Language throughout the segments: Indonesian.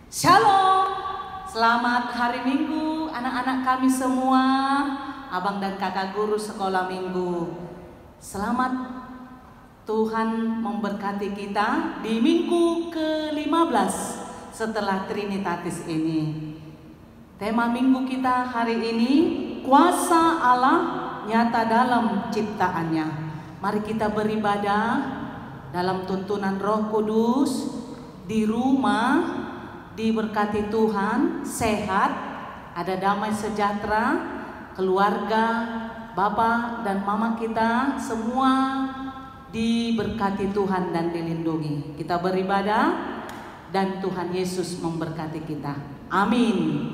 Shalom, selamat hari Minggu anak-anak kami semua, abang dan kakak guru sekolah minggu. Selamat Tuhan memberkati kita di minggu ke-15 setelah Trinitatis ini. Tema minggu kita hari ini, kuasa Allah nyata dalam ciptaannya. Mari kita beribadah dalam tuntunan Roh Kudus di rumah. Diberkati Tuhan, sehat, ada damai sejahtera, keluarga, Bapak dan Mama kita semua diberkati Tuhan dan dilindungi. Kita beribadah dan Tuhan Yesus memberkati kita. Amin.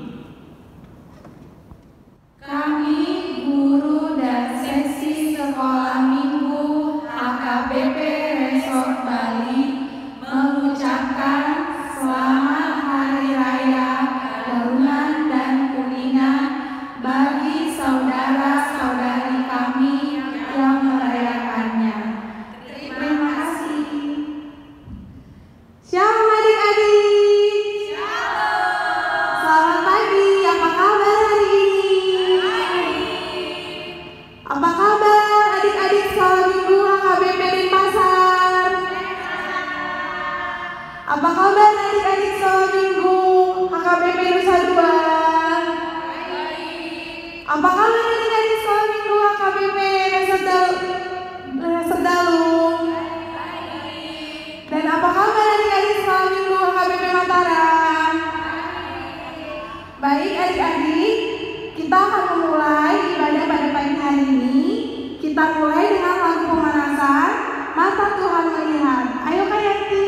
Kami guru dan sesi sekolah minggu HKBP Resort Bali mengucapkan selamat Hari Raya Darunan dan Kuningan bagi saudara-saudari kami yang merayakannya. Terima kasih. Shalom adik-adik. Shalom. Selamat pagi. Apa kabar hari ini? Apa kabar adik-adik sekolah minggu HKBP Denpasar? Apa kabar adik-adik sekolah minggu HKBP Nusa Dua? Apa kabar adik-adik sekolah minggu HKBP Sedalung? Dan apa kabar adik-adik sekolah minggu HKBP Mataram? Baik adik-adik, kita akan memulai ibadah pada pagi hari ini. Kita mulai dengan lagu pemanasan, Mata Tuhan Melihat. Ayo Kak Yanti.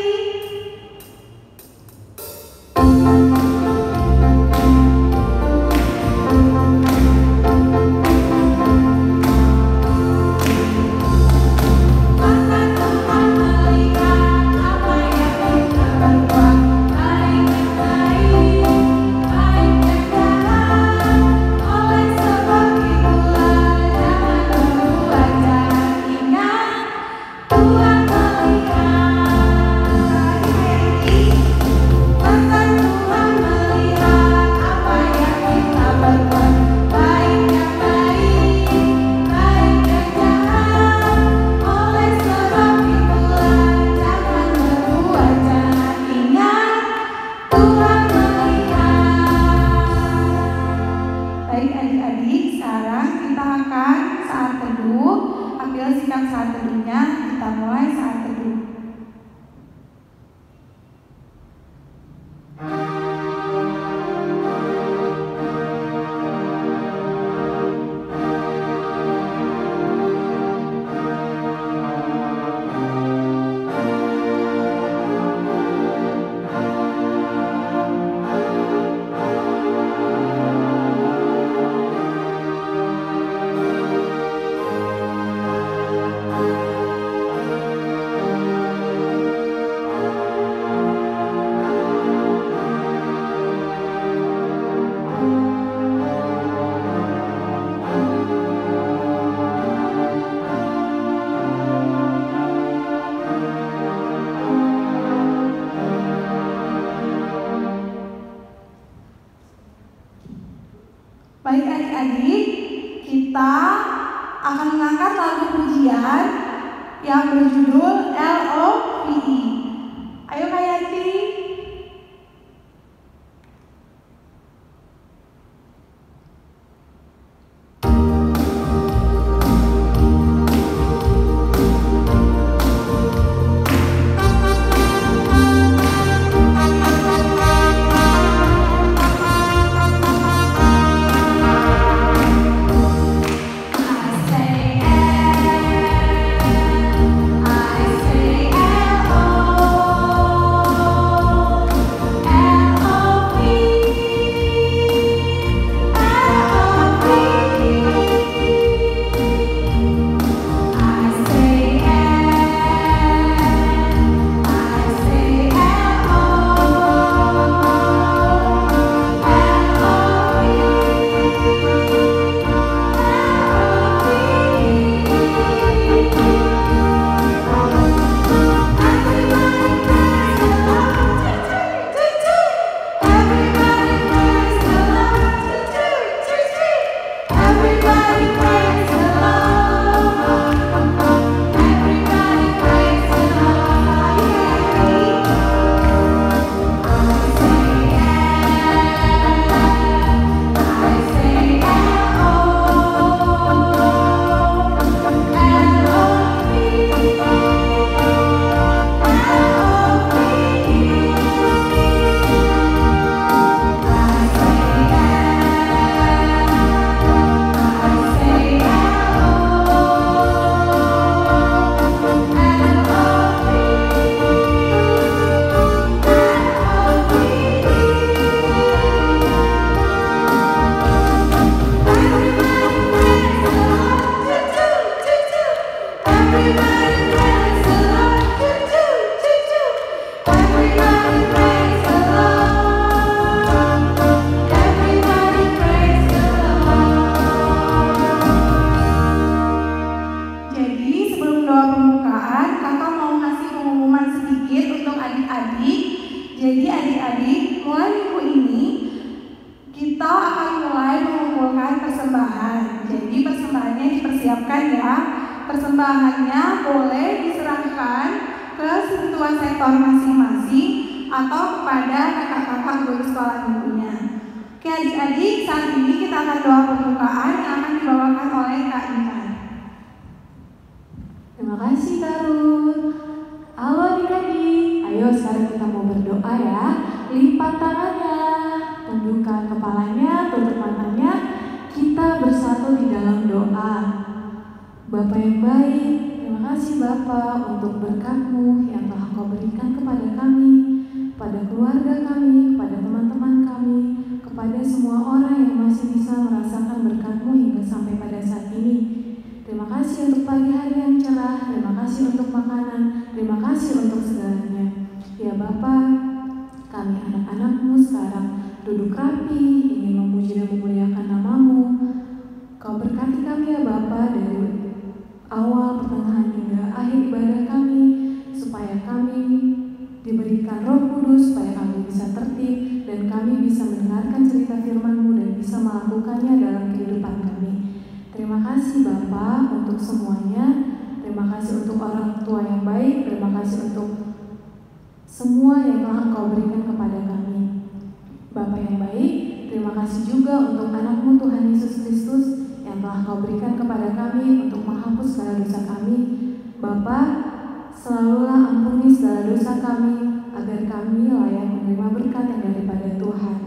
Baik adik-adik, kita akan mengangkat lagu pujian yang berjudul LOVE. Ayo Kak Yanti. I say, oh. bawah permukaan, kakak mau ngasih pengumuman sedikit untuk adik-adik. Jadi adik-adik, mulai minggu ini kita akan mulai mengumpulkan persembahan. Jadi persembahannya dipersiapkan ya. Persembahannya boleh diserahkan ke satuan sektor masing-masing atau kepada kakak-kakak guru sekolah minggunya. Oke adik-adik, saat ini kita akan doa pembukaan yang akan dibawakan oleh Kak Iman. Terima kasih Kak Ruth. Halo adik-adik, ayo sekarang kita mau berdoa ya. Lipat tangannya, tundukkan kepalanya, tutup matanya. Kita bersatu di dalam doa. Bapa yang baik, terima kasih Bapa untuk berkat-Mu yang telah Kau berikan kepada kami, kepada keluarga kami, kepada teman-teman kami, kepada semua orang yang masih bisa merasakan berkat-Mu hingga sampai pada saat ini. Terima kasih untuk pagi hari yang cerah, terima kasih untuk makanan, terima kasih untuk segalanya. Ya Bapa, kami anak-anak-Mu sekarang duduk rapi, ingin memuji dan memuliakan nama-Mu. Kau berkati kami ya Bapa dari awal, pertengahan hingga akhir ibadah kami, supaya kami diberikan Roh Kudus, supaya kami bisa tertib dan kami bisa mendengarkan cerita firman-Mu dan bisa melakukannya dalam kehidupan kami. Terima kasih Bapa untuk semuanya. Terima kasih untuk orang tua yang baik. Terima kasih untuk semua yang telah Engkau berikan kepada kami. Bapa yang baik, terima kasih juga untuk anak-Mu Tuhan Yesus Kristus yang telah Kau berikan kepada kami untuk menghapus segala dosa kami. Bapa, selalulah ampuni segala dosa kami agar kami layak menerima berkat yang daripada Tuhan.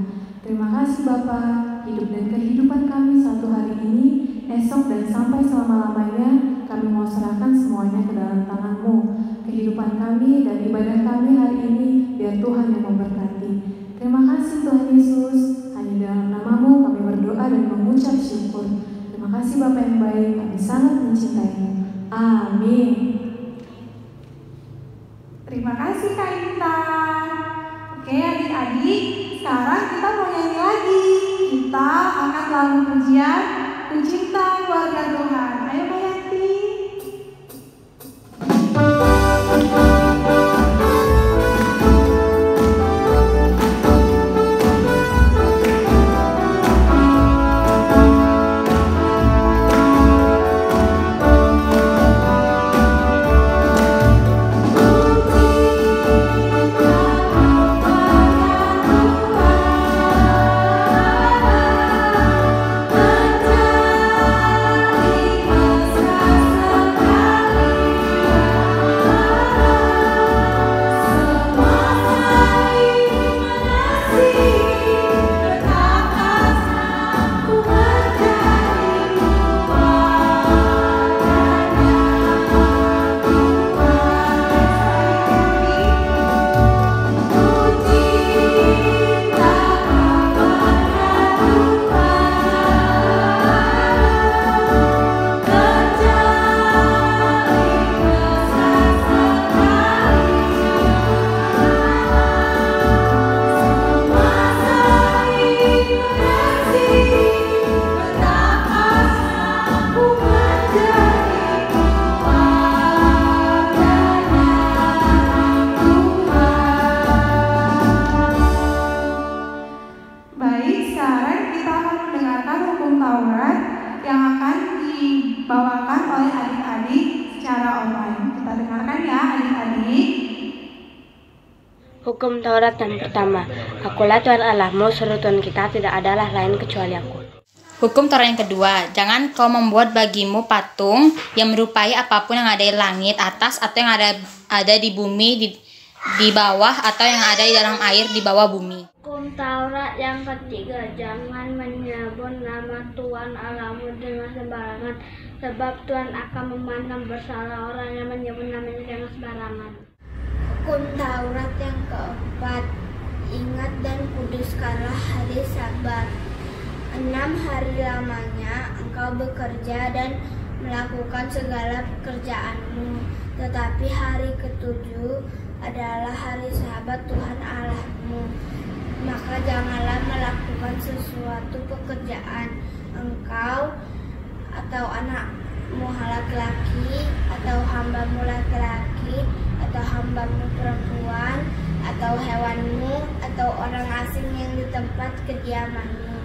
Terima kasih Bapa, hidup dan kehidupan kami satu hari ini, esok dan sampai selama-lamanya kami mau serahkan semuanya ke dalam tangan-Mu. Kehidupan kami dan ibadah kami hari ini biar Tuhan yang memberkati. Terima kasih Tuhan Yesus, hanya dalam nama-Mu kami berdoa dan mengucap syukur. Terima kasih Bapa yang baik, kami sangat mencintai-Mu. Amin. Terima kasih Kak Intan. Oke adik-adik, sekarang kita mau nyanyi lagi. Kita akan lagu pujian Pencinta Keluarga Tuhan. Ayo Kak Yanti. Hukum Taurat yang pertama, Akulah Tuhan Allahmu, seru Tuhan kita tidak adalah lain kecuali Aku. Hukum Taurat yang kedua, jangan kau membuat bagimu patung yang merupai apapun yang ada di langit atas atau yang ada di bumi di bawah atau yang ada di dalam air di bawah bumi. Hukum Taurat yang ketiga, jangan menyebut nama Tuhan Allahmu dengan sembarangan, sebab Tuhan akan memandang bersalah orang yang menyebut namanya dengan sembarangan. Hukum Taurat yang keempat, ingat dan kuduskanlah hari Sabat. 6 hari lamanya engkau bekerja dan melakukan segala pekerjaanmu, tetapi hari ke-7 adalah hari Sabat Tuhan Allahmu. Maka janganlah melakukan sesuatu pekerjaan engkau atau anak hambamu laki-laki atau hambamu laki-laki atau hambamu perempuan atau hewanmu atau orang asing yang di tempat kediamanmu.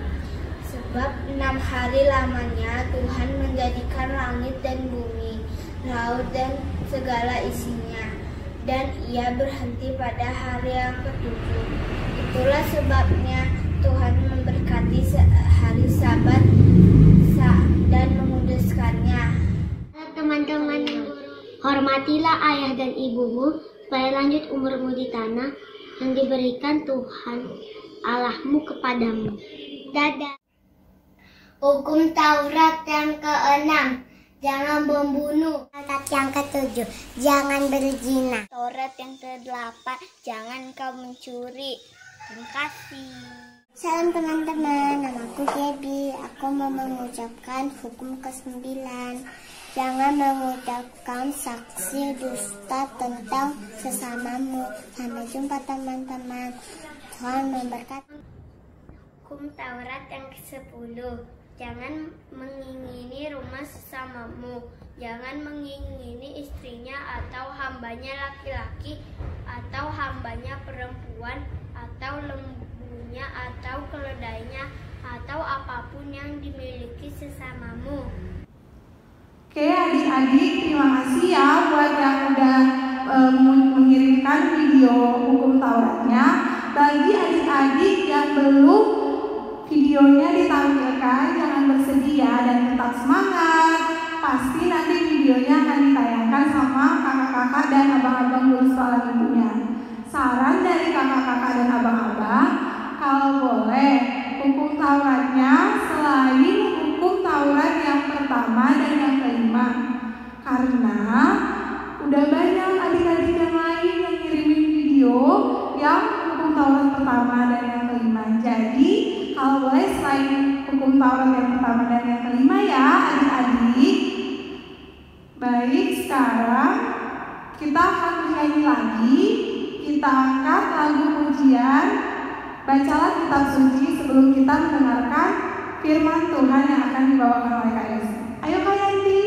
Sebab 6 hari lamanya Tuhan menjadikan langit dan bumi, laut dan segala isinya, dan ia berhenti pada hari yang ke-7. Itulah sebabnya Tuhan memberkati hari Sabat dan menguduskannya. Teman-teman, hormatilah ayah dan ibumu supaya lanjut umurmu di tanah yang diberikan Tuhan Allahmu kepadamu. Dadah. Hukum Taurat yang ke-6, jangan membunuh. Taurat yang ke-7, jangan berzina. Taurat yang ke-8, jangan kau mencuri. Terima kasih. Salam teman-teman, namaku Gaby. Aku mau mengucapkan hukum ke-9. Jangan mengucapkan saksi dusta tentang sesamamu. Sampai jumpa teman-teman. Tuhan memberkati. Hukum Taurat yang ke-10, jangan mengingini rumah sesamamu. Jangan mengingini istrinya atau hambanya laki-laki atau hambanya perempuan atau lembunya atau keledainya atau apapun yang dimiliki sesamamu. Oke adik-adik, terima kasih ya buat yang udah mengirimkan video hukum Tauratnya. Bagi adik-adik yang belum videonya ditampilkan, jangan bersedih ya dan tetap semangat. Pasti nanti videonya akan ditayangkan sama kakak-kakak dan abang-abang guru sekolah minggunya. Saran dari kakak-kakak dan abang-abang, kalau boleh hukum Tauratnya selain hukum Taurat yang pertama dan yang kelima, karena udah banyak adik-adik yang lain yang ngirimin video yang hukum Taurat pertama dan yang kelima. Jadi kalau boleh selain hukum Taurat yang pertama dan yang kelima ya adik-adik. Baik, sekarang kita akan menyanyi lagi. Kita angkat lagu pujian. Bacalah kitab suci sebelum kita mendengarkan firman Tuhan yang akan dibawakan oleh Kak Yosi. Ayo Kak Yanti.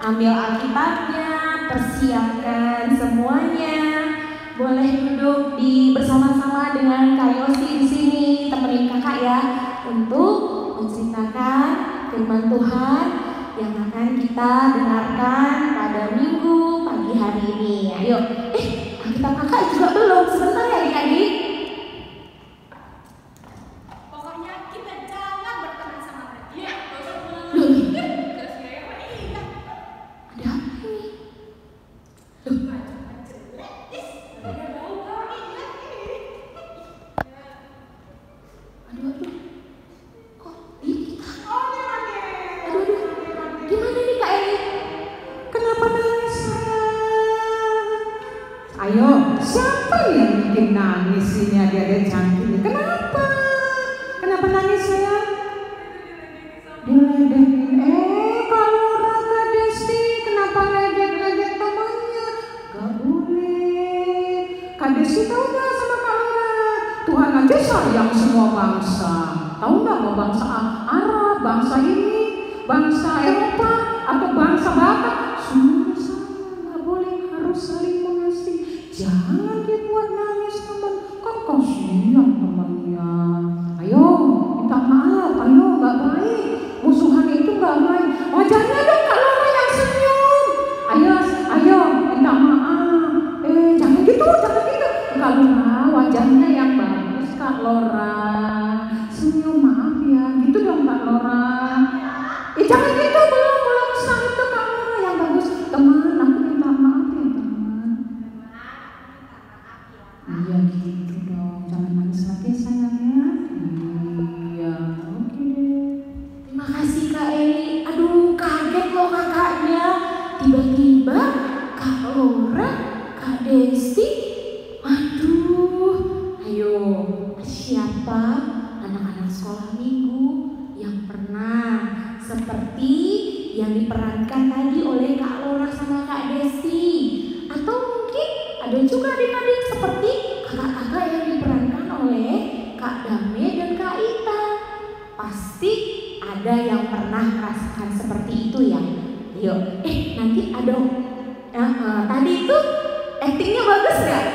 Ambil Alkitabnya, persiapkan semuanya. Boleh duduk bersama-sama dengan Kak Yosi di sini, temenin kakak ya, untuk menceritakan firman Tuhan yang akan kita dengarkan pada minggu pagi hari ini. Ayo, Alkitab kakak juga belum, sebentar ya adik-adik. Pokoknya kita jangan berteman sama mereka. Ayo, siapa yang bikin nangis ini adik-adik cantik? Kenapa? Kenapa nangis Desi tahu nggak sama Kak Laura? Tuhan aja sayang semua bangsa. Tahu nggak mau bangsa Arab, bangsa ini, bangsa Eropa, atau bangsa Batak? Semua sayang, nggak boleh, harus saling mengasihi. Jangan dibuat nangis teman, kan kasihan temannya. Ayo minta maaf, ayo nggak baik. Musuhan itu nggak baik. Wajahnya dong Kak Laura yang senyum. Ayo minta maaf. Jangan gitu. Kak Laura wajahnya yang bagus Kak Laura. Senyum, maaf ya. Gitu dong Kak Laura. Jangan gitu, belum sah itu Kak Laura yang bagus. Teman, aku minta maaf ya teman. Iya gitu dong. Jangan nangis lagi sayangnya. Iya, oke deh. Terima kasih Kak Eli. Aduh, kaget loh kakaknya. Tiba-tiba Kak Laura, Kak Desi. Aduh, ayo, siapa anak-anak sekolah minggu yang pernah seperti yang diperankan tadi oleh Kak Laura sama Kak Desi? Atau mungkin ada juga adik-adik seperti kakak-kakak yang diperankan oleh Kak Dame dan Kak Ita. Pasti ada yang pernah merasakan seperti itu ya. Yuk, nanti ada tadi itu actingnya bagus gak?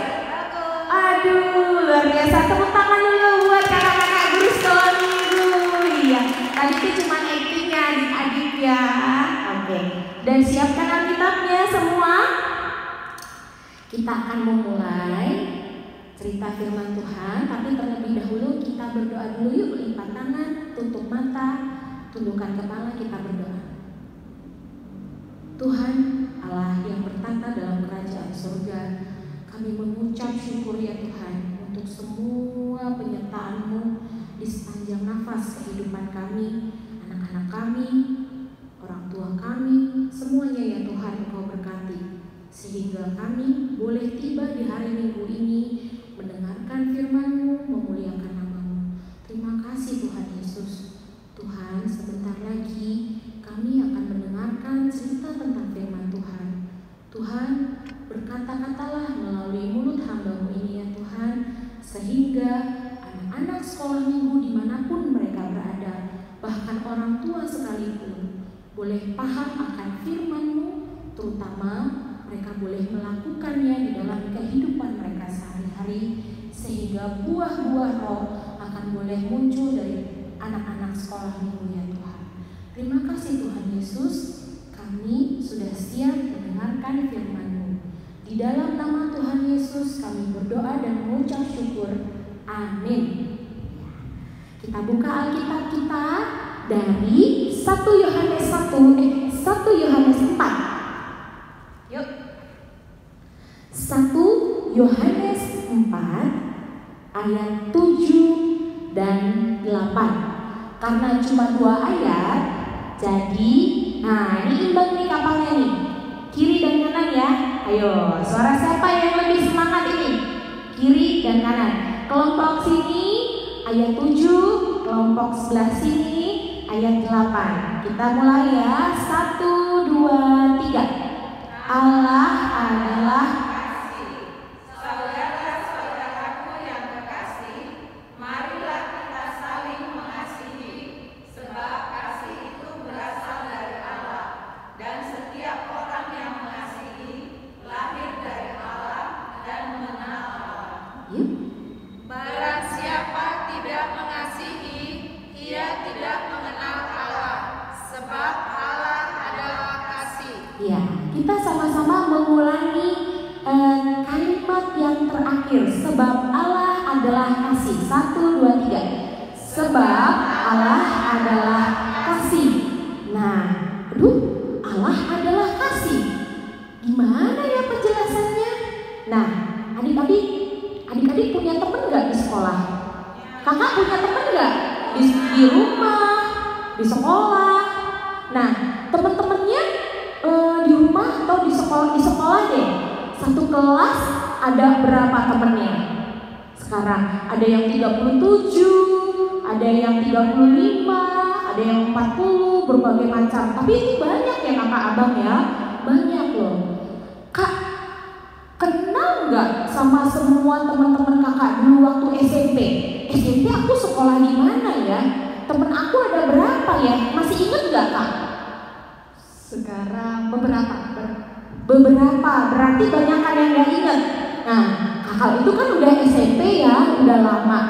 Aduh, luar biasa. Tepuk tangan dulu buat kakak-kakak guru sekolah minggu. Iya, tadi itu cuma actingnya adik-adik ya. Oke, dan siapkan Alkitabnya semua. Kita akan memulai cerita firman Tuhan, tapi terlebih dahulu kita berdoa dulu yuk. Lipat tangan, tutup mata, tundukkan kepala, kita berdoa. Tuhan Allah yang bertata dalam kerajaan surga, kami mengucap syukur ya Tuhan untuk semua penyertaan-Mu di sepanjang nafas kehidupan kami, anak-anak kami, orang tua kami, semuanya ya Tuhan Engkau berkati, sehingga kami boleh tiba di hari Minggu ini mendengarkan firman-Mu, memuliakan nama-Mu. Terima kasih Tuhan Yesus. Tuhan, sebentar lagi kami akan mendengarkan cerita tentang firman Tuhan. Tuhan, berkata-katalah melalui mulut hamba-Mu ini ya Tuhan, sehingga anak-anak sekolah minggu dimanapun mereka berada, bahkan orang tua sekalipun, boleh paham akan firman-Mu, terutama mereka boleh melakukannya di dalam kehidupan mereka sehari-hari, sehingga buah-buah roh akan boleh muncul dari anak-anak sekolah minggu ya Tuhan. Terima kasih Tuhan Yesus, kami sudah siap mendengarkan firman-Mu. Di dalam nama Tuhan Yesus kami berdoa dan mengucap syukur. Amin. Kita buka Alkitab kita dari 1 Yohanes 4. Yuk. 1 Yohanes 4 ayat 7 dan 8. Karena cuma 2 ayat, jadi ini imbang nih kapalnya nih, kiri dan kanan ya. Ayo, suara siapa yang lebih semangat ini? Kiri dan kanan. Kelompok sini ayat 7, kelompok sebelah sini ayat 8. Kita mulai ya. 1, 2, 3. Allah adalah kita sama-sama mengulangi kalimat yang terakhir. Sebab Allah adalah kasih. 1, 2, 3. Sebab Allah adalah kasih. Nah, Allah adalah kasih. Gimana ya penjelasannya? Nah, adik-adik punya teman nggak di sekolah? Kakak punya teman nggak di rumah, di sekolah? Nah, teman-temannya di rumah atau di sekolah deh. Satu kelas ada berapa temennya? Sekarang ada yang 37, ada yang 35, ada yang 40, berbagai macam. Tapi ini banyak ya kakak abang ya, banyak loh. Kak, kenal nggak sama semua teman-teman kakak dulu waktu SMP. SMP aku sekolah di mana ya? Temen aku ada berapa ya? Masih ingat nggak kak? Sekarang beberapa, berarti banyak kan yang nggak ingat. Nah, kakak itu kan udah SMP ya, udah lama.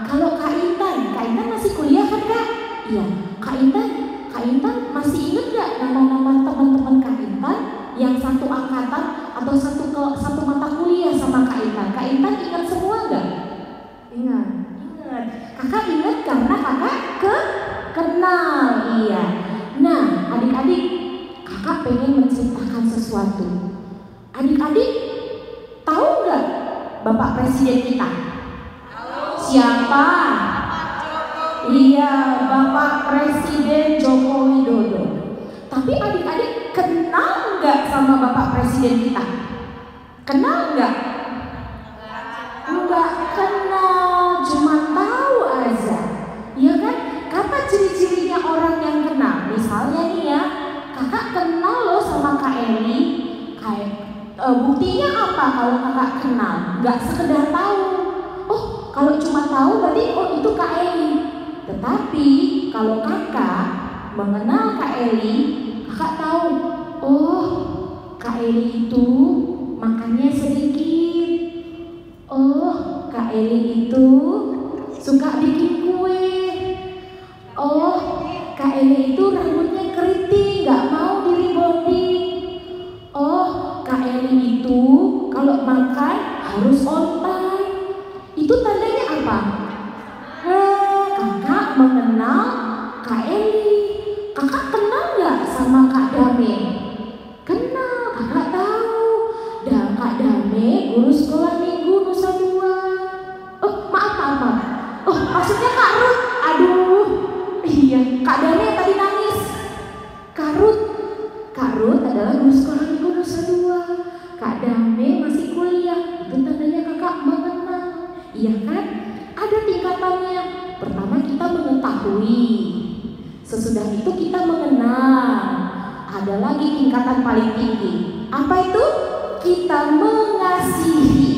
Kalau Kak Intan masih kuliah kan kak? Iya, Kak Intan masih ingat nggak nama-nama teman-teman Kak Intan yang satu angkatan atau satu mata kuliah sama Kak Intan? Kak Intan ingat semua nggak? Ingat. Kakak ingat karena kakak kenal, iya. Nah, adik-adik, kakak pengen menceritakan sesuatu. Adik-adik tahu nggak Bapak Presiden kita? Siapa? Iya, Bapak Presiden Joko Widodo. Tapi adik-adik kenal nggak sama Bapak Presiden kita? Kenal nggak? Nggak kenal, cuma tahu aja. Iya kan? Apa ciri-cirinya orang yang kenal? Misalnya nih ya, kakak kenal loh sama Kak Eli. Buktinya apa kalau kakak kenal? Nggak sekedar tahu. Oh, kalau cuma tahu berarti itu Kak Eli. Tetapi kalau kakak mengenal Kak Eli, kakak tahu, oh Kak Eli itu makannya sedikit. Oh, Kak Eli itu suka bikin kue. Oh, Kak Eli itu rambutnya keriting, gak mau di-rebonding. Oh, Kak Eli itu kalau makan harus on time. Itu tandanya apa? Kakak mengenal Kak Eli. Kakak kenal gak sama Kak Dame? Kenal, kakak tahu. Dan Kak Dame guru sekolah minggu Nusa Dua. Oh, maaf. Oh, maksudnya Kak Ruth. Aduh, iya, Kak Dame yang tadi nangis. Kak Ruth adalah guru sekolah minggu Nusa Dua. Kak Dame masih kuliah. Itu tandanya kakak mengenal. Iya kan? Ada tingkatannya. Pertama kita mengetahui. Sesudah itu kita mengenal. Ada lagi tingkatan paling tinggi. Apa itu? Kita mengasihi.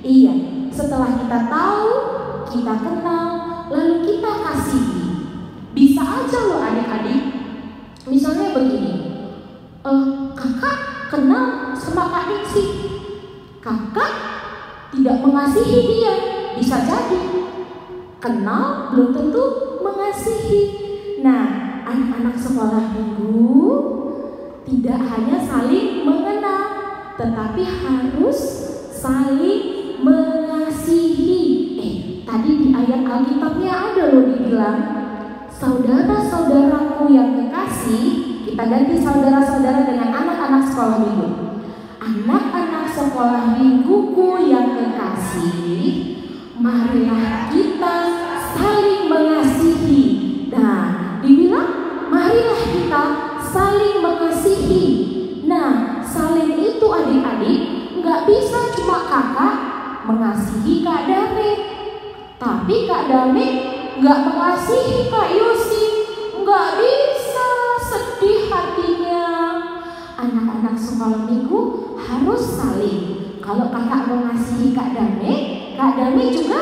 Iya, setelah kita tahu, kita kenal, lalu kita kasihi. Bisa aja loh adik-adik. Misalnya begini, kakak kenal sama Kak Diksi. Kakak tidak mengasihi dia. Bisa jadi. Kenal belum tentu mengasihi. Nah, anak-anak sekolah minggu tidak hanya saling mengenal, tetapi harus saling mengasihi. Tadi di ayat Alkitabnya ada loh dibilang, saudara-saudaraku yang kekasih, kita ganti saudara-saudara dengan anak-anak sekolah minggu. Anak-anak sekolah mingguku yang kekasih, marilah kita saling mengasihi. Nah, dibilang marilah kita saling mengasihi. Nah, saling itu adik-adik nggak bisa cuma kakak mengasihi Kak Dame, tapi Kak Dame nggak mengasihi Kak Yosi. Nggak bisa, sedih hatinya. Anak-anak sekolah minggu harus saling. Kalau kakak mengasihi Kak Dame juga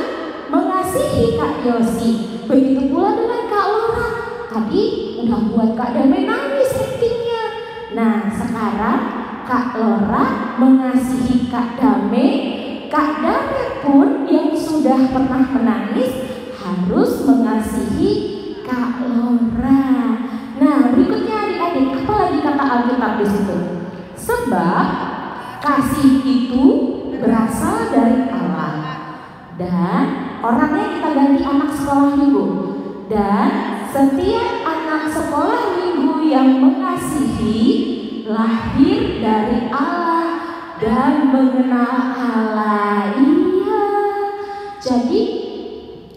mengasihi Kak Yosi. Begitu pula dengan Kak Laura. Tadi udah buat Kak Dame nangis actingnya. Nah, sekarang Kak Laura mengasihi Kak Dame. Kak Dame pun yang sudah pernah menangis harus mengasihi Kak Laura. Nah, berikutnya adik-adik, apa lagi kata Alkitab di situ? Sebab kasih itu berasal dari Allah. Dan orangnya kita ganti anak sekolah minggu. Dan setiap anak sekolah minggu yang mengasihi lahir dari Allah dan mengenal Allah. Iya. Jadi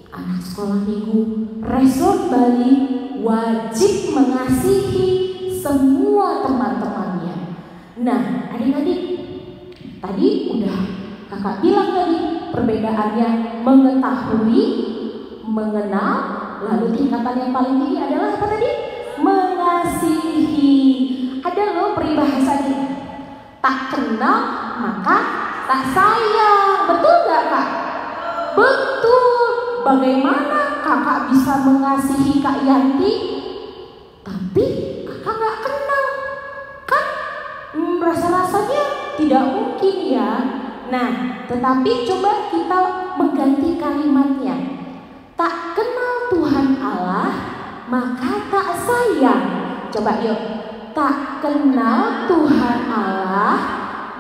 anak sekolah minggu Resort Bali wajib mengasihi semua teman-temannya. Nah, adik-adik, tadi udah kakak bilang tadi perbedaannya mengetahui, mengenal, lalu tingkatan yang paling tinggi adalah apa tadi? Mengasihi. Ada loh peribahasanya, tak kenal maka tak sayang. Betul gak Kak? Betul. Bagaimana kakak bisa mengasihi Kak Yanti tapi kakak gak kenal? Kan rasa-rasanya tidak mungkin ya. Nah, tetapi coba kita mengganti kalimatnya. Tak kenal Tuhan Allah, maka tak sayang. Coba yuk. Tak kenal Tuhan Allah,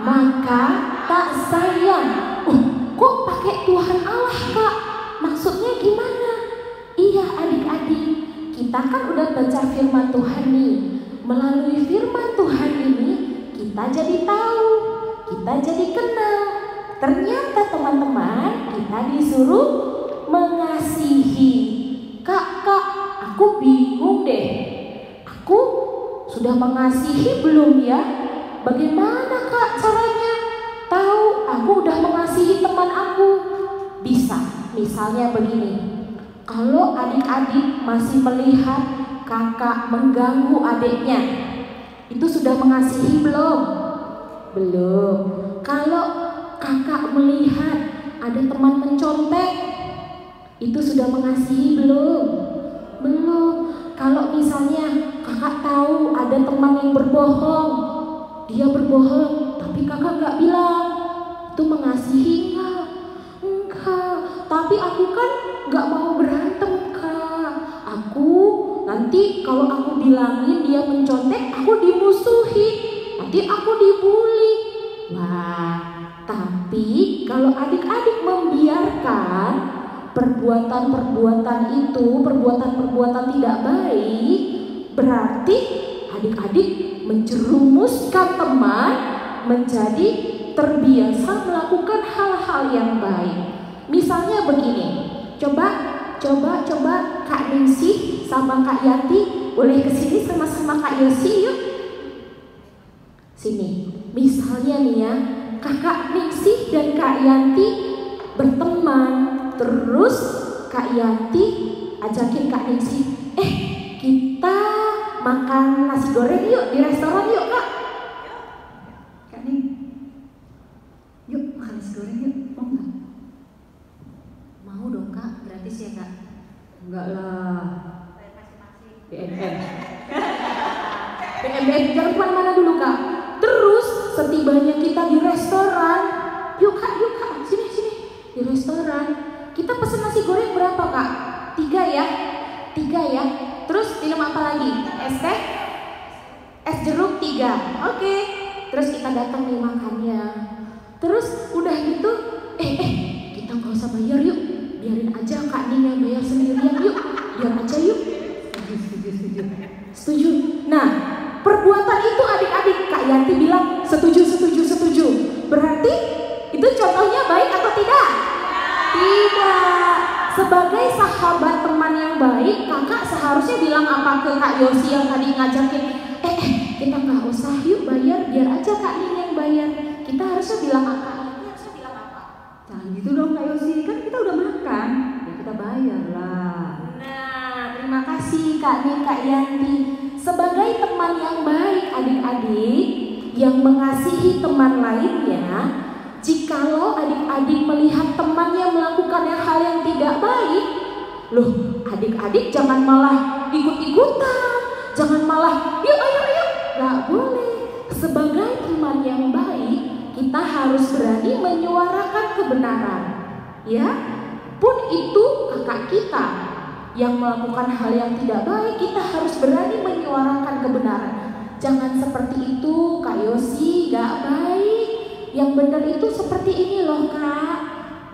maka tak sayang. Kok pakai Tuhan Allah Kak? Maksudnya gimana? Iya adik-adik, kita kan udah baca firman Tuhan nih. Melalui firman Tuhan ini, kita jadi tahu, kita jadi kenal. Ternyata teman-teman, kita disuruh mengasihi. Kak, aku bingung deh. Aku sudah mengasihi belum ya? Bagaimana Kak caranya tahu aku udah mengasihi teman aku? Bisa, misalnya begini. Kalau adik-adik masih melihat kakak mengganggu adiknya, itu sudah mengasihi belum? Belum. Kalau kakak melihat ada teman mencontek, itu sudah mengasihi belum? Belum. Kalau misalnya kakak tahu ada teman yang berbohong, dia berbohong, tapi kakak gak bilang, itu mengasihi enggak? Enggak. Tapi aku kan gak mau berantem Kak. Aku nanti kalau aku bilangin dia mencontek, aku dimusuhi, nanti aku dibully. Wah, tapi kalau adik-adik membiarkan perbuatan-perbuatan itu, perbuatan-perbuatan tidak baik, berarti adik-adik menjerumuskan teman menjadi terbiasa melakukan hal-hal yang baik. Misalnya begini, coba Kak Ningsih sama Kak Yanti boleh kesini sama-sama Kak Yosi yuk. Sini. Misalnya nih ya, Kakak Ningsih dan Kak Yanti berteman, terus Kak Yanti ajakin Kak Ningsih, kita makan nasi goreng yuk di restoran yuk Kak. Kak Ning, yuk makan nasi goreng yuk, mau nggak? Mau dong Kak, gratis ya Kak? Enggak lah. BNN. Jangan kemana-mana dulu Kak. Terus setibanya kita di restoran, yuk Kak, sini di restoran. Kita pesen nasi goreng berapa Kak? 3 ya. Terus minum apa lagi? Es teh? Es jeruk 3. Oke. Terus kita datang nih makannya. Terus udah gitu, kita nggak usah bayar yuk. Biarin aja Kak Ning yang bayar sendirian yuk. Biar aja yuk. Setuju. Nah, perbuatan itu adik-adik Kak Yanti bilang setuju. Berarti itu contohnya baik atau tidak? Tidak. Sebagai sahabat teman yang baik, kakak seharusnya bilang apa ke Kak Yosi yang tadi ngajakin, kita nggak usah yuk bayar, biar aja Kak Ning yang bayar. Kita harusnya bilang apa? Jangan gitu dong Kak Yosi, kan kita udah makan, ya kita bayar lah. Nah, terima kasih Kak Ning, Kak Yanti. Sebagai teman yang baik adik-adik, yang mengasihi teman lainnya, jikalau adik-adik melihat temannya melakukan hal yang tidak baik, loh adik-adik jangan malah ikut-ikutan, jangan malah yuk, gak boleh. Sebagai teman yang baik, kita harus berani menyuarakan kebenaran, ya. Pun itu kakak kita yang melakukan hal yang tidak baik, kita harus berani menyuarakan kebenaran. Jangan seperti itu Kak Yosi, gak baik. Yang benar itu seperti ini loh Kak.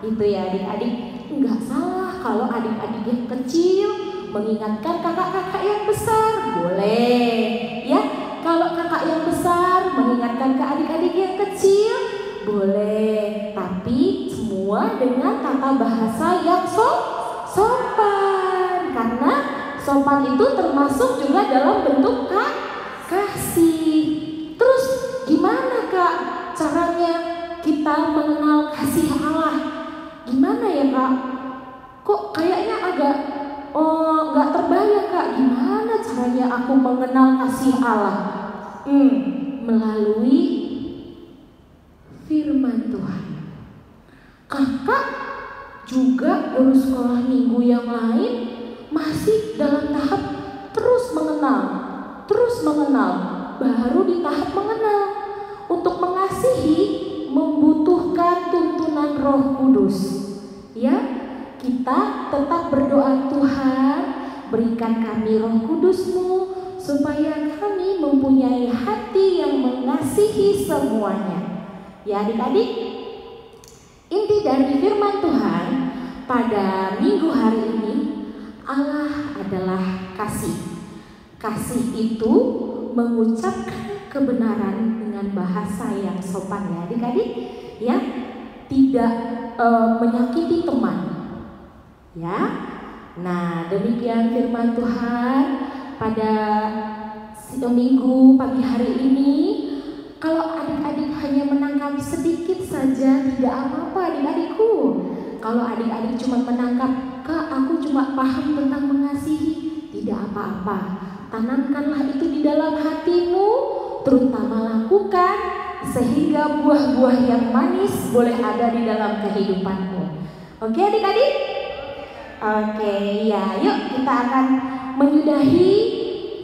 Itu ya adik-adik. Enggak salah kalau adik-adik yang kecil mengingatkan kakak-kakak yang besar, boleh. Ya, kalau kakak yang besar mengingatkan ke adik-adik yang kecil, boleh. Tapi semua dengan tata bahasa yang sopan. Karena sopan itu termasuk juga dalam bentuk kasih. Terus gimana Kak caranya kita mengenal kasih Allah? Gimana ya Kak? Kok kayaknya agak nggak terbayang Kak. Gimana caranya aku mengenal kasih Allah? Melalui firman Tuhan. Kakak juga guru sekolah minggu yang lain masih dalam tahap terus mengenal, baru di tahap mengenal. Untuk mengasihi membutuhkan tuntunan Roh Kudus. Ya, kita tetap berdoa, Tuhan, berikan kami Roh Kudus-Mu supaya kami mempunyai hati yang mengasihi semuanya. Ya adik-adik, inti dari firman Tuhan pada minggu hari ini, Allah adalah kasih. Kasih itu mengucapkan kebenaran dengan bahasa yang sopan, ya adik-adik, ya, tidak menyakiti teman, ya. Nah, demikian firman Tuhan pada minggu pagi hari ini. Kalau adik-adik hanya menangkap sedikit saja, tidak apa-apa adik-adikku. Kalau adik-adik cuma menangkap, Kak, aku cuma paham tentang mengasihi, tidak apa-apa. Tanamkanlah itu di dalam hatimu, terutama lakukan sehingga buah-buah yang manis boleh ada di dalam kehidupanmu. Oke adik-adik? Oke, ya, yuk kita akan menyudahi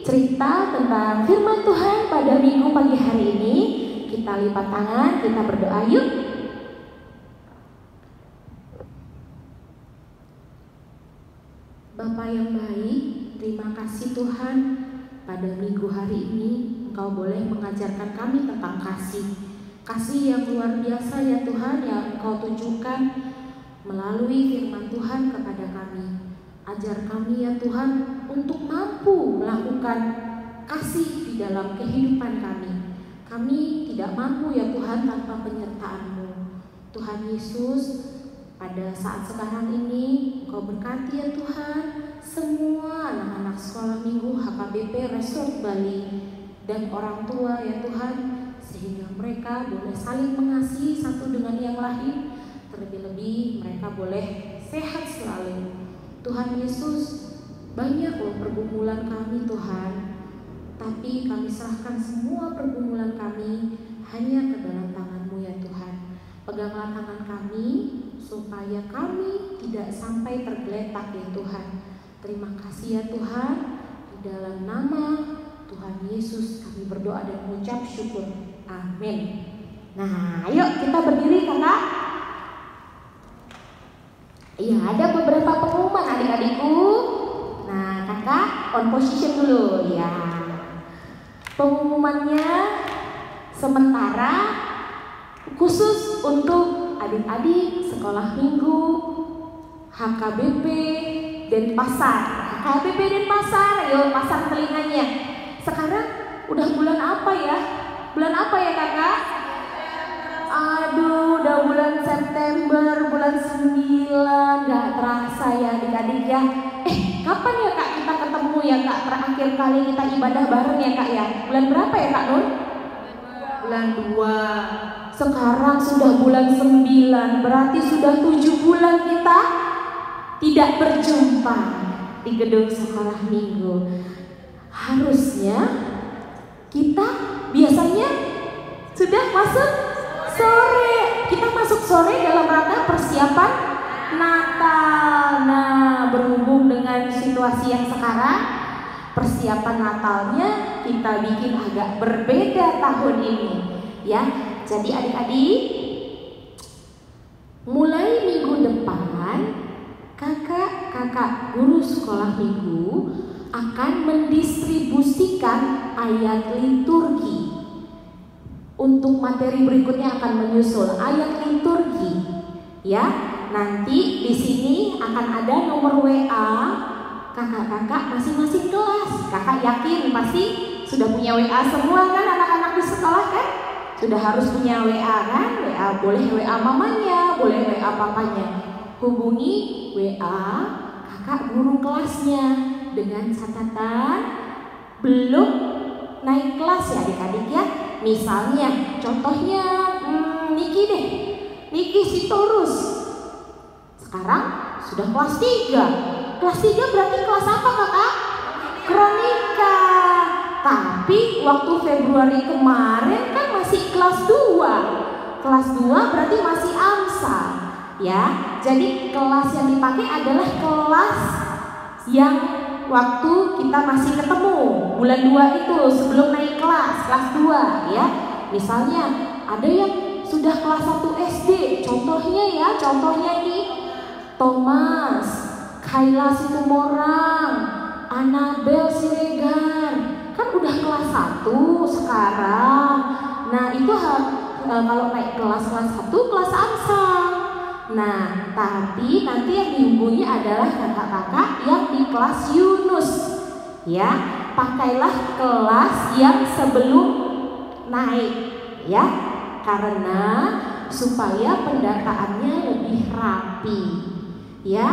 cerita tentang firman Tuhan pada minggu pagi hari ini. Kita lipat tangan, kita berdoa yuk. Bapa yang baik, terima kasih Tuhan, pada minggu hari ini Engkau boleh mengajarkan kami tentang kasih. Kasih yang luar biasa ya Tuhan, yang Engkau tunjukkan melalui firman Tuhan kepada kami. Ajar kami ya Tuhan untuk mampu melakukan kasih di dalam kehidupan kami. Kami tidak mampu ya Tuhan tanpa penyertaan-Mu. Tuhan Yesus, pada saat sekarang ini Engkau berkati ya Tuhan semua anak-anak sekolah minggu HKBP Resort Bali dan orang tua ya Tuhan, sehingga mereka boleh saling mengasihi satu dengan yang lain. Terlebih-lebih mereka boleh sehat selalu. Tuhan Yesus, banyak loh pergumulan kami Tuhan, tapi kami serahkan semua pergumulan kami hanya ke dalam tangan-Mu ya Tuhan. Peganglah tangan kami supaya kami tidak sampai tergeletak ya Tuhan. Terima kasih ya Tuhan, di dalam nama Tuhan Yesus kami berdoa dan mengucap syukur. Amin. Nah, ayo kita berdiri kakak. Iya, ada beberapa pengumuman adik-adikku. Nah, kakak on position dulu ya. Pengumumannya sementara khusus untuk adik-adik sekolah minggu HKBP Denpasar. HKBP Denpasar, ayo pasang telinganya. Sekarang udah bulan apa ya? Bulan apa ya kakak? Aduh, udah bulan September, bulan 9, gak terasa ya adik-adik ya. Kapan ya kak kita ketemu ya kak? Terakhir kali kita ibadah bareng ya kak ya? Bulan berapa ya kak Nur? Bulan 2. Sekarang sudah bulan 9, berarti sudah 7 bulan kita tidak berjumpa di gedung sekolah minggu. Harusnya kita biasanya sudah masuk sore. Kita masuk sore dalam rangka persiapan Natal. Nah, berhubung dengan situasi yang sekarang, persiapan Natalnya kita bikin agak berbeda tahun ini. Ya, jadi adik-adik, mulai minggu depan kakak-kakak guru sekolah minggu akan mendistribusikan ayat liturgi. Untuk materi berikutnya akan menyusul ayat liturgi. Ya, nanti di sini akan ada nomor WA kakak-kakak masing-masing kelas. Kakak yakin pasti sudah punya WA semua kan anak-anak di sekolah kan? Sudah harus punya WA kan? WA boleh WA mamanya, boleh WA papanya. Hubungi WA kakak guru kelasnya dengan catatan belum naik kelas ya adik-adik ya. Misalnya, contohnya Niki deh, Niki Sitorus sekarang sudah kelas 3. Kelas 3 berarti kelas apa kakak? Kronika. Tapi waktu Februari kemarin kan masih kelas 2. kelas 2 berarti masih AMSA ya. Jadi kelas yang dipakai adalah kelas yang waktu kita masih ketemu bulan 2 itu sebelum naik kelas 2 ya. Misalnya ada yang sudah kelas 1 SD, contohnya ini Thomas, Kayla Situmorang, Annabel Siregar, kan udah kelas 1 sekarang. Nah itu kalau naik kelas 1 kelas AMSA. Nah tapi nanti yang dihubungi adalah kakak-kakak yang di kelas Yunus ya. Pakailah kelas yang sebelum naik ya, karena supaya pendataannya lebih rapi ya.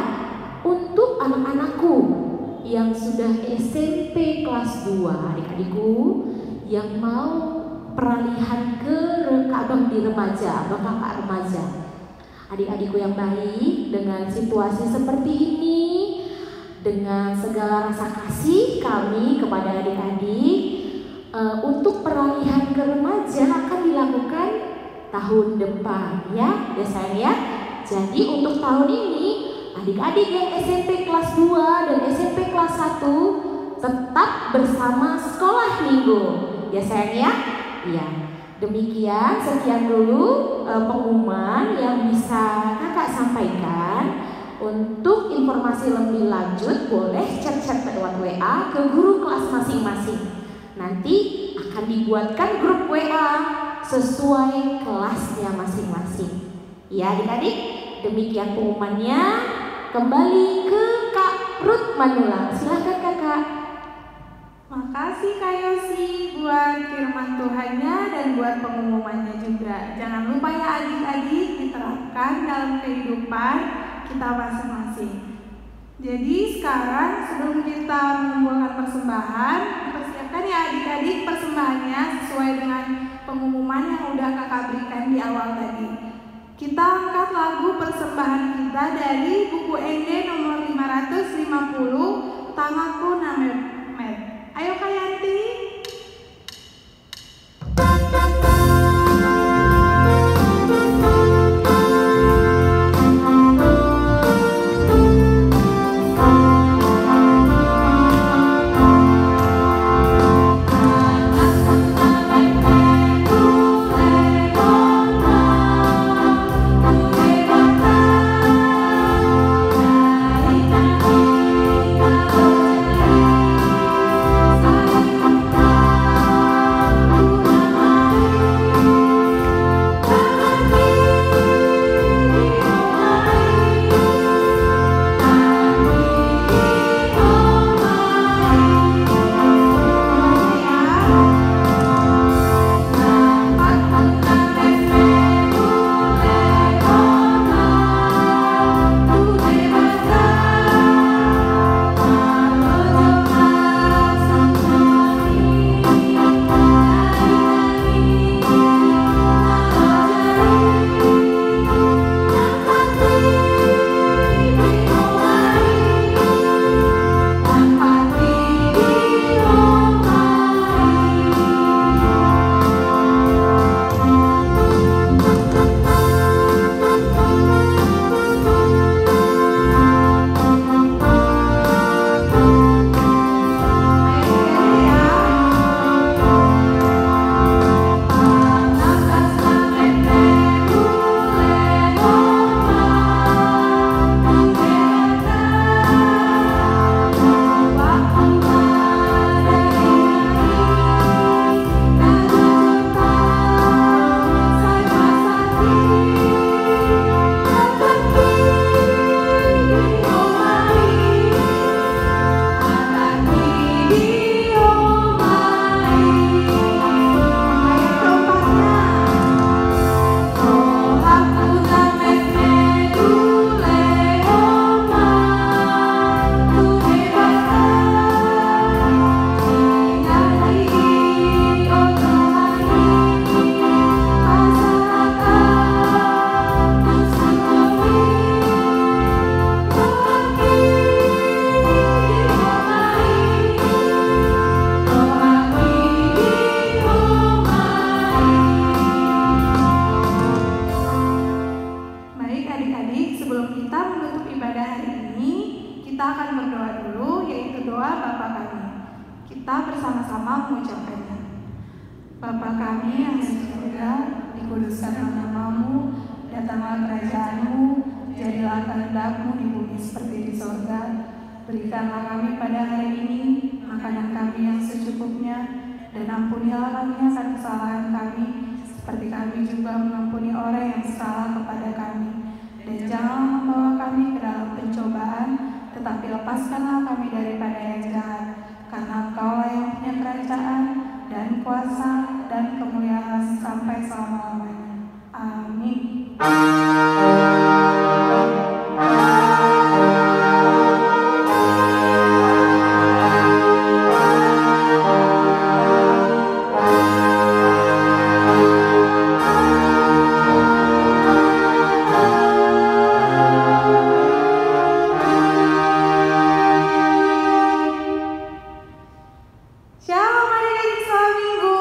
Untuk anak-anakku yang sudah SMP kelas 2, adik-adikku yang mau peralihan ke abang di remaja, abang kakak remaja, adik-adikku yang baik, dengan situasi seperti ini, dengan segala rasa kasih kami kepada adik-adik, untuk peralihan ke remaja akan dilakukan tahun depan ya sayang ya. Jadi untuk tahun ini adik-adik yang SMP kelas 2 dan SMP kelas 1 tetap bersama sekolah minggu ya sayang ya. Iya. Demikian, sekian dulu pengumuman yang bisa kakak sampaikan. Untuk informasi lebih lanjut boleh chat-chat lewat WA ke guru kelas masing-masing. Nanti akan dibuatkan grup WA sesuai kelasnya masing-masing. Ya adik-adik, demikian pengumumannya. Kembali ke Kak Ruth Manula. Silahkan kakak. Makasih Kak Yosi buat firman Tuhannya dan buat pengumumannya juga. Jangan lupa ya adik-adik, diterapkan dalam kehidupan kita masing-masing. Jadi sekarang sebelum kita mengumpulkan persembahan, persiapkan ya adik-adik persembahannya sesuai dengan pengumuman yang udah kakak berikan di awal tadi. Kita angkat lagu persembahan kita dari buku ND nomor 550, Tangaku Namet. Ayo Kak Yanti. Thank you. Bapa kami yang di surga, dikuduskanlah namamu, datanglah kerajaanmu, jadilah kehendak-Mu di bumi seperti di surga. Berikanlah kami pada hari ini makanan kami yang secukupnya, dan ampunilah kami akan kesalahan kami, seperti kami juga mengampuni orang yang salah kepada kami. Dan janganlah membawa kami ke dalam pencobaan, tetapi lepaskanlah kami daripada yang jahat. Karena Engkau-lah yang punya kerajaan, dan kuasa, dan kemuliaan sampai selama-lamanya. Amin. Shalom adik-adik, selamat minggu.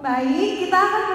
Baik, kita akan